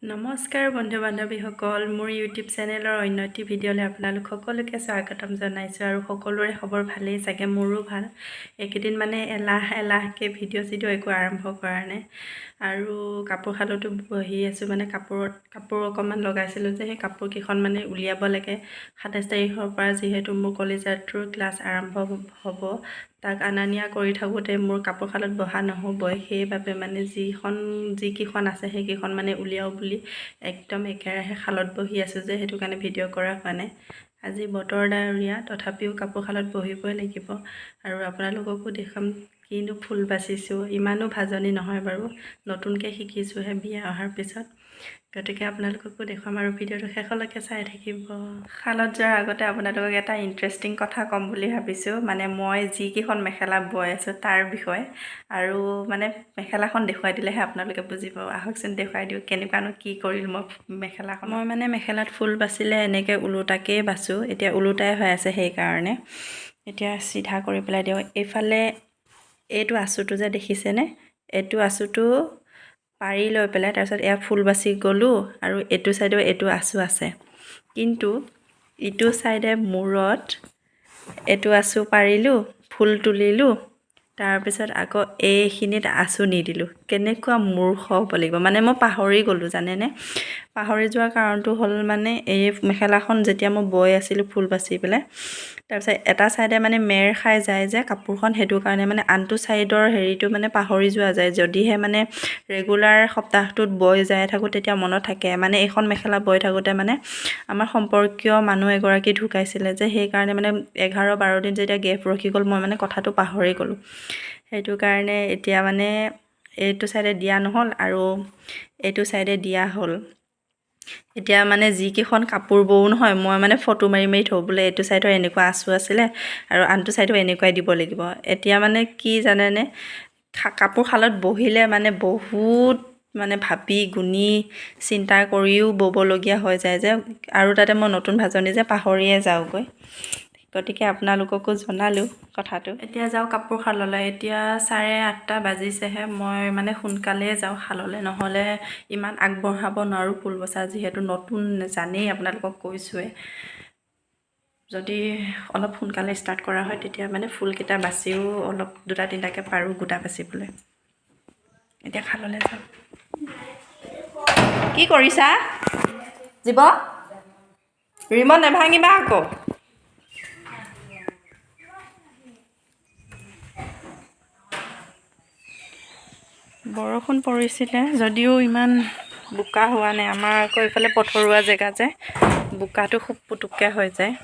নমস্কাৰ বন্ধু বান্ধৱীসকল মোৰ ইউটিউব চেনেলৰ অন্য এটি ভিডিঅ'লৈ আপোনালোক সকলোকে স্বাগতম জনাইছোঁ আৰু সকলোৰে খবৰ ভালেই চাগে মোৰো ভাল এইকেইদিন মানে এলাহকৈ ভিডিঅ' একো আৰম্ভ কৰা নাই আৰু কাপোৰ শালতো বহি আছোঁ মানে কাপোৰ অকণমান লগাইছিলোঁ যে সেই কাপোৰকেইখন মানে উলিয়াব লাগে ২৭ তাৰিখৰ পৰা যিহেতু মোৰ কলেজৰ ক্লাছ আৰম্ভ হ'ব তাক অনা নিয়া কৰি থাকোঁতে মোৰ কাপোৰ শালত বহা নহ'বই সেইবাবে মানে যিকেইখন আছে সেইকেইখন মানে উলিয়াওঁ বুলি একদম একেৰাহে শালত বহি আছোঁ যে সেইটো কাৰণে ভিডিঅ' কৰা হোৱা নাই আজি বতৰ ডাৱৰীয়া তথাপিও কাপোৰ শালত বহিবই লাগিব আৰু আপোনালোককো দেখাম কিনো ফুল বাচিছোঁ ইমানো ভাজনি নহয় বাৰু নতুনকৈ শিকিছোঁহে বিয়া অহাৰ পিছত গতিকে আপোনালোককো দেখুৱাম আৰু ভিডিঅ'টো শেষলৈকে চাই থাকিব শালত যোৱাৰ আগতে আপোনালোকক এটা ইণ্টাৰেষ্টিং কথা ক'ম বুলি ভাবিছোঁ মানে মই যিকেইখন মেখেলা বৈ আছোঁ তাৰ বিষয়ে আৰু মানে মেখেলাখন দেখুৱাই দিলেহে আপোনালোকে বুজি পাব আহকচোন দেখুৱাই দিওঁ কেনেকুৱানো কি কৰিল মই মেখেলাখন মই মানে মেখেলাত ফুল বাচিলে এনেকৈ ওলোটাকেই বাচোঁ এতিয়া ওলোটাই হৈ আছে সেইকাৰণে এতিয়া চিধা কৰি পেলাই দিওঁ এইফালে এইটো আঁচুটো যে দেখিছেনে এইটো আঁচুটো পাৰি লৈ পেলাই তাৰপিছত এয়া ফুল বাচি গ'লোঁ আৰু এইটো ছাইডেও এইটো আঁচু আছে কিন্তু ইটো ছাইডে মূৰত এইটো আঁচু পাৰিলোঁ ফুল তুলিলোঁ তাৰপিছত আকৌ এইখিনিত আঁচু নিদিলোঁ কেনেকুৱা মূৰ্খ হ'ব লাগিব মানে মই পাহৰি গ'লোঁ জানেনে পাহৰি যোৱাৰ কাৰণটো হ'ল মানে এই মেখেলাখন যেতিয়া মই বৈ আছিলোঁ ফুল বাচি পেলাই তাৰপিছত এটা ছাইডে মানে মেৰ খাই যায় যে কাপোৰখন সেইটো কাৰণে মানে আনটো ছাইডৰ হেৰিটো মানে পাহৰি যোৱা যায় যদিহে মানে ৰেগুলাৰ সপ্তাহটোত বৈ যাই থাকোঁ তেতিয়া মনত থাকে মানে এইখন মেখেলা বৈ থাকোঁতে মানে আমাৰ সম্পৰ্কীয় মানুহ এগৰাকী ঢুকাইছিলে যে সেইকাৰণে মানে 11-12 দিন যেতিয়া গেপ ৰখি গ'ল মই মানে কথাটো পাহৰি গ'লোঁ সেইটো কাৰণে এতিয়া মানে এইটো ছাইডে দিয়া নহ'ল আৰু এইটো ছাইডে দিয়া হ'ল এতিয়া মানে যিকেইখন কাপোৰ বওঁ নহয় মই মানে ফটো মাৰি থওঁ বোলে এইটো ছাইডৰ এনেকুৱা আঁচু আছিলে আৰু আনটো ছাইডো এনেকুৱাই দিব লাগিব এতিয়া মানে কি জানেনে কাপোৰ শালত বহিলে মানে বহুত মানে ভাবি গুণি চিন্তা কৰিও ব'বলগীয়া হৈ যায় যে আৰু তাতে মই নতুন ভাজনী যে পাহৰিয়ে যাওঁগৈ গতিকে আপোনালোককো জনালোঁ কথাটো এতিয়া যাওঁ কাপোৰ শাললৈ এতিয়া 8:30 বাজিছেহে মই মানে সোনকালে যাওঁ শাললৈ নহ'লে ইমান আগবঢ়াব নোৱাৰোঁ ফুল বচা যিহেতু নতুন জানেই আপোনালোকক কৈছোঁৱে যদি অলপ সোনকালে ষ্টাৰ্ট কৰা হয় তেতিয়া মানে ফুলকেইটা বাচিও অলপ 2-3টাকৈ পাৰোঁ গোটা বাচিবলৈ এতিয়া শাললৈ যাওঁ কি কৰিছা জীৱ ৰিমট নেভাঙিবা আকৌ বৰষুণ পৰিছিলে যদিও ইমান বোকা হোৱা নাই আমাৰ আকৌ এইফালে পথৰুৱা জেগা যে বোকাটো খুব পুটুককৈ হৈ যায়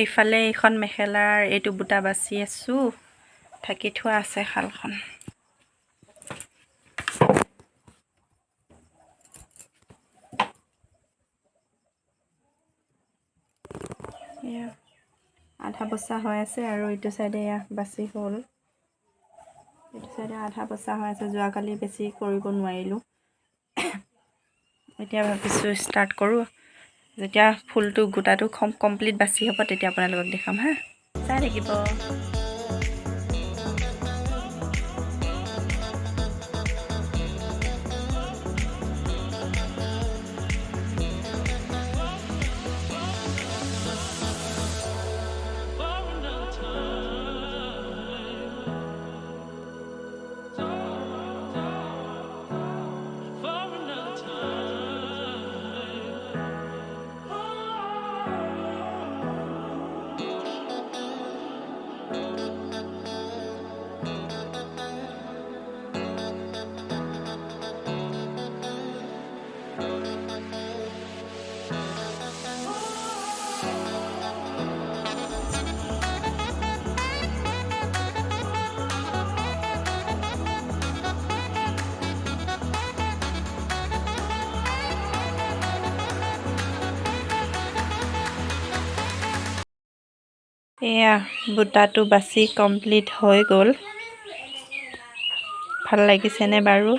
এইফালে এইখন মেখেলাৰ এইটো বুটা বাচি আছোঁ ঢাকি থোৱা আছে শালখন এয়া আধা বচা হৈ আছে আৰু এইটো চাইডে এয়া বাচি হ'ল এইটো চাইডে আধা বচা হৈ আছে যোৱাকালি বেছি কৰিব নোৱাৰিলোঁ এতিয়া ভাবিছোঁ ষ্টাৰ্ট কৰোঁ যেতিয়া ফুলটো গোটাটো কমপ্লিট বাচি হ'ব তেতিয়া আপোনালোকক দেখাম হা চাই থাকিব এয়া বুটাটো বাচি কমপ্লিট হৈ গ'ল ভাল লাগিছেনে বাৰু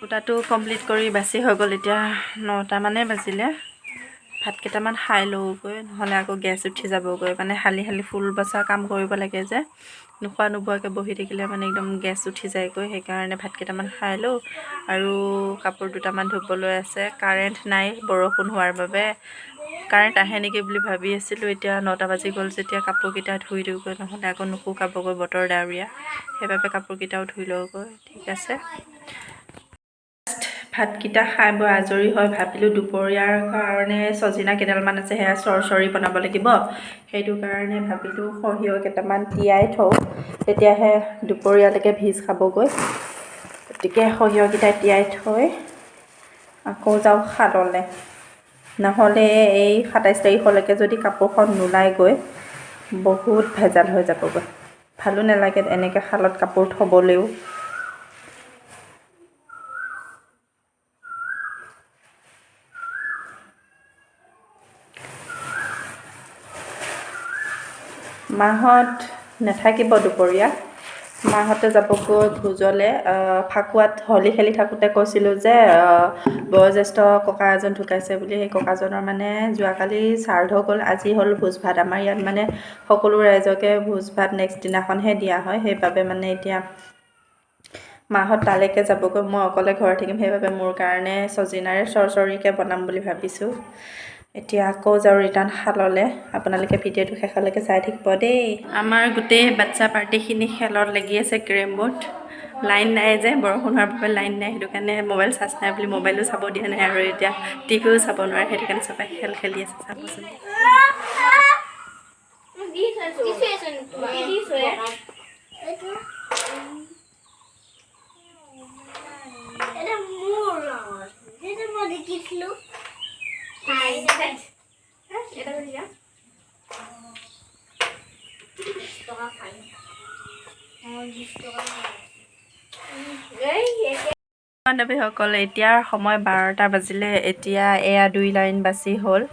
কুটাটো কমপ্লিট কৰি বাছি হৈ গ'ল। এতিয়া 9টা মানে বাজিলে। ভাত কেইটামান খাই লওঁগৈ, নহ'লে আকৌ গেছ উঠি যাবগৈ। মানে হালি ফুল বচা কাম কৰিব লাগে যে, নোখোৱা নোবোৱাকৈ বহি থাকিলে মানে একদম গেছ উঠি যায়গৈ। সেইকাৰণে ভাত কেইটামান খাই লওঁ। আৰু কাপোৰ দুটামান ধুবলৈ আছে। কাৰেণ্ট নাই বৰষুণ হোৱাৰ বাবে। কাৰেণ্ট আহে নেকি বুলি ভাবি আছিলোঁ। এতিয়া 9টা বাজি গ'ল যেতিয়া কাপোৰকেইটা ধুই দিওঁগৈ, নহ'লে আকৌ নুশুকাবগৈ বতৰ ডাৱৰীয়া। সেইবাবে কাপোৰকেইটাও ধুই লওঁগৈ। ঠিক আছে, ভাতকেইটা খাই বৈ আজৰি হৈ ভাবিলোঁ দুপৰীয়াৰ কাৰণে চজিনা কেইডালমান আছে, সেয়া চৰচৰি বনাব লাগিব। সেইটো কাৰণে ভাবিলোঁ সৰিয়হ কেইটামান তিয়াই থওঁ, তেতিয়াহে দুপৰীয়ালৈকে ভীজ খাবগৈ। গতিকে সৰিয়হকেইটা তিয়াই থৈ আকৌ যাওঁ শাললৈ। নহ'লে এই 27 তাৰিখলৈকে যদি কাপোৰখন নোলাইগৈ, বহুত ভেজাল হৈ যাবগৈ। ভালো নালাগে এনেকৈ শালত কাপোৰ থ'বলৈও। মাহঁত নাথাকিব দুপৰীয়া। মাহঁতে যাবগৈ ভোজলৈ। ফাকুৱাত হোলী খেলি থাকোঁতে কৈছিলোঁ যে বয়োজ্যেষ্ঠ ককা এজন ঢুকাইছে বুলি। সেই ককাজনৰ মানে যোৱাকালি শ্ৰাদ্ধ গ'ল, আজি হ'ল ভোজ ভাত। আমাৰ ইয়াত মানে সকলো ৰাইজকে ভোজ ভাত নেক্সট দিনাখনহে দিয়া হয়। সেইবাবে মানে এতিয়া মাহঁত তালৈকে যাবগৈ, মই অকলে ঘৰত থাকিম। সেইবাবে মোৰ কাৰণে চজিনাৰে চৰচৰিকৈ বনাম বুলি ভাবিছোঁ। এতিয়া আকৌ যাওঁ ৰিটাৰ্ণ শাললৈ। আপোনালোকে ভিডিঅ'টো শেষলৈকে চাই থাকিব দেই। আমাৰ গোটেই বাচ্ছা পাৰ্টিখিনি খেলত লাগি আছে কেৰমবোৰ্ড। লাইন নাই যে, বৰষুণ হোৱাৰ বাবে লাইন নাই। সেইটো কাৰণে মোবাইল চাৰ্জ নাই বুলি মোবাইলো চাব দিয়া নাই, আৰু এতিয়া টিভিও চাব নোৱাৰে। সেইটো কাৰণে চবে খেল খেলি আছে। চাবচোন। বান্ধৱীসকল, এতিয়াৰ সময় 12টা বাজিলে। এতিয়া এয়া 2 লাইন বাছি হ'ল,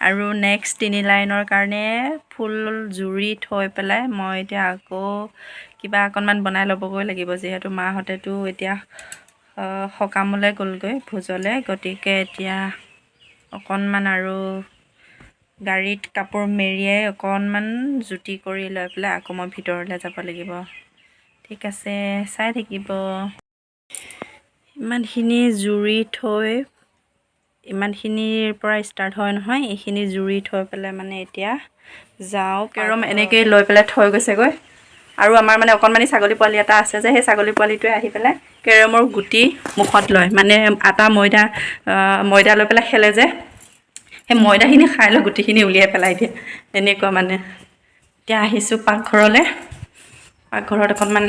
আৰু নেক্সট 3 লাইনৰ কাৰণে ফুল জুৰি থৈ পেলাই মই এতিয়া আকৌ কিবা অকণমান বনাই ল'বগৈ লাগিব। যিহেতু মাহঁতেতো এতিয়া সকামলৈ গ'লগৈ, ভোজলৈ। গতিকে এতিয়া অকণমান আৰু গাড়ীত কাপোৰ মেৰিয়াই অকণমান জুতি কৰি লৈ পেলাই আকৌ মই ভিতৰলৈ যাব লাগিব। ঠিক আছে, চাই থাকিব। ইমানখিনি জুৰি থৈ, ইমানখিনিৰ পৰা ষ্টাৰ্ট হয় নহয়, এইখিনি জুৰি থৈ পেলাই মানে এতিয়া যাওঁ। কেৰম এনেকৈয়ে লৈ পেলাই থৈ গৈছেগৈ। আৰু আমাৰ মানে অকণমানি ছাগলী পোৱালি এটা আছে যে, সেই ছাগলী পোৱালিটোৱে আহি পেলাই কেৰমৰ গুটি মুখত লয়। মানে আটা ময়দা লৈ পেলাই খেলে যে, সেই ময়দাখিনি খাই লৈ গুটিখিনি উলিয়াই পেলাই দিয়ে। এনেকুৱা মানে। এতিয়া আহিছোঁ পাকঘৰলৈ। পাকঘৰত অকণমান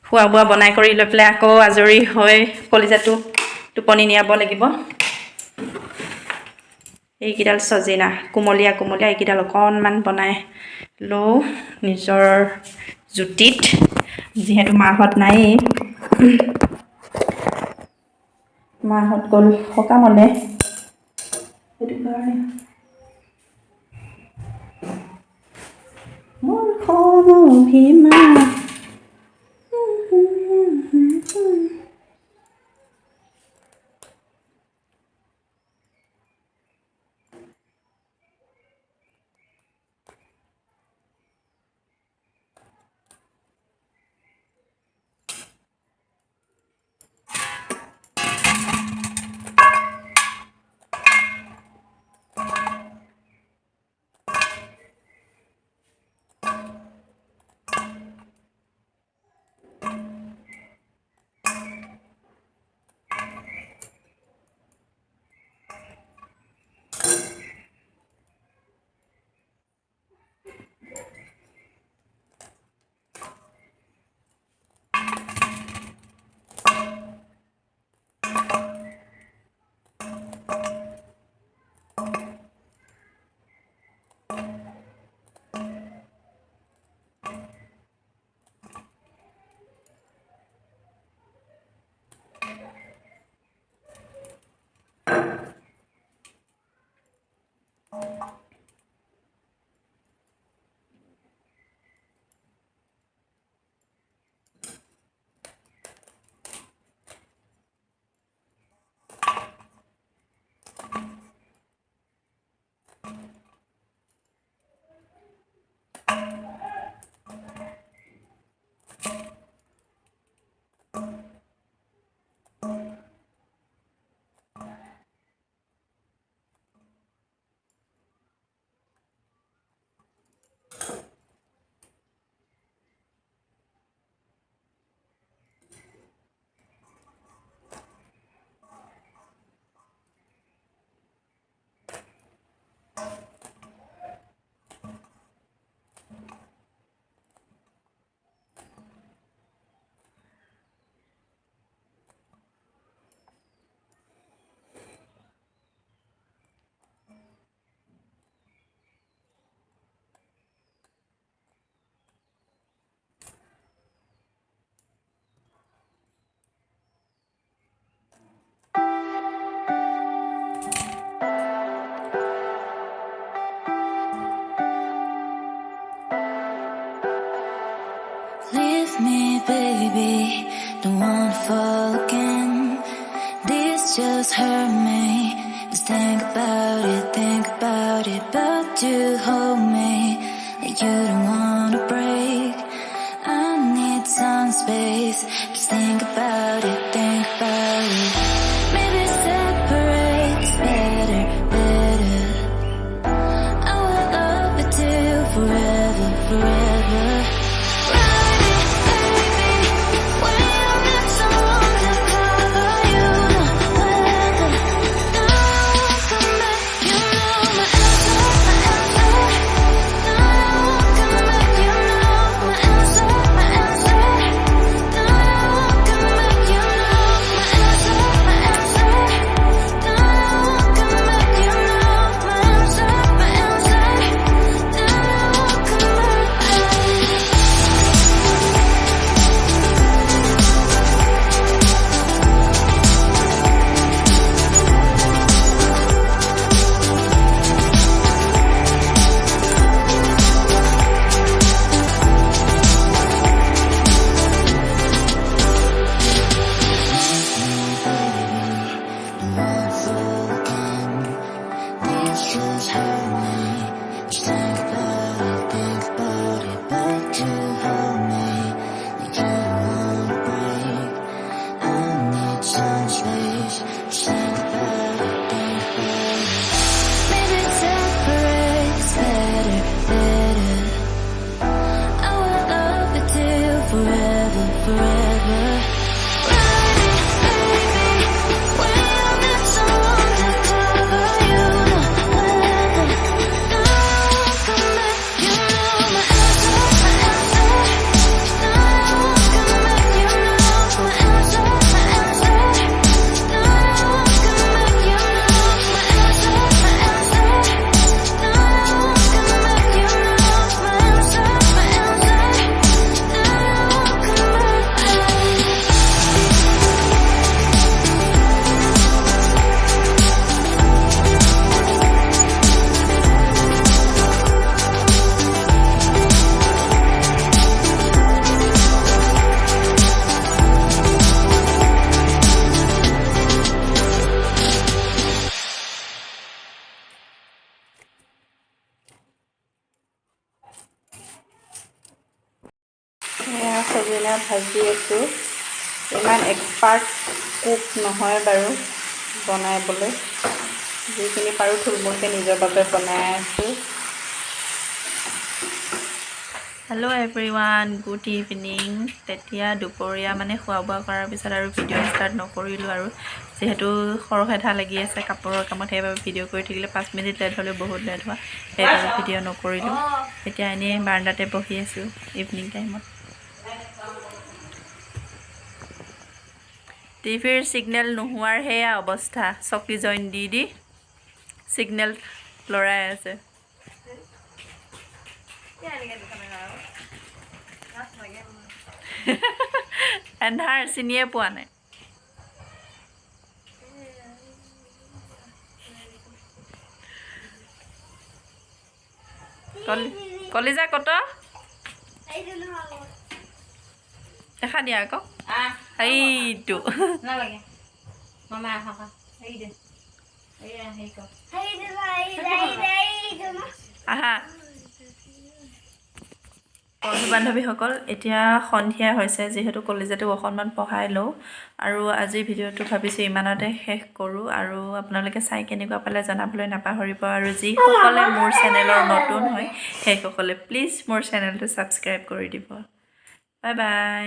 খোৱা বোৱা বনাই কৰি লৈ পেলাই আকৌ আজৰি হৈ কলিজাটো টোপনি নিয়াব লাগিব। এইকেইডাল চজিনা কোমলীয়া কোমলীয়া, এইকেইডাল অকণমান বনাই লওঁ নিজৰ জুতিত, যিহেতু মাহঁত নায়েই। মাহঁত গ'ল সকামলৈ, সেইটো কাৰণে মোৰ অভিমান। don't wanna fall again. This just hurt me. Just think about it, but you hold me like you don't wanna break. I need some space. Just think about it. Maybe separate is better. I will love you till forever. সজনা ভাজি আছোঁ ইমান expert cook নহয় বাৰু বনাবলৈ যিখিনি পাৰোঁ থুলমূলকৈ নিজৰ বাবে বনাই আছোঁ হেল্ল' এভৰিৱান গুড ইভিনিং তেতিয়া দুপৰীয়া মানে খোৱা বোৱা কৰাৰ পিছত আৰু ভিডিঅ' ষ্টাৰ্ট নকৰিলোঁ আৰু যিহেতু খৰখেদা লাগি আছে কাপোৰৰ কামত সেইবাবে ভিডিঅ' কৰি থাকিলে 5 মিনিট লেট হ'লেও বহুত লেট হোৱা সেইবাবে ভিডিঅ' নকৰিলোঁ এতিয়া এনেই বাৰাণ্ডাতে বহি আছোঁ ইভিনিং টাইমত টিভিৰ ছিগনেল নোহোৱাৰ সেয়া অৱস্থা চকী জইন দি ছিগনেল লৰাই আছে এন্ধাৰ চিনিয়ে পোৱা নাই কলিজা কত দেখা দিয়া আকৌ এইটো নালাগে মামা আহা এই দে আহা বন্ধু বান্ধৱীসকল এতিয়া সন্ধিয়া হৈছে যিহেতু কলিজাটো অকণমান পঢ়াই লওঁ আৰু আজিৰ ভিডিঅ'টো ভাবিছোঁ ইমানতে শেষ কৰোঁ আৰু আপোনালোকে চাই কেনেকুৱা পালে জনাবলৈ নাপাহৰিব আৰু যিসকলে মোৰ চেনেলৰ নতুন হয় সেইসকলে প্লিজ মোৰ চেনেলটো ছাবস্ক্ৰাইব কৰি দিব বাই বাই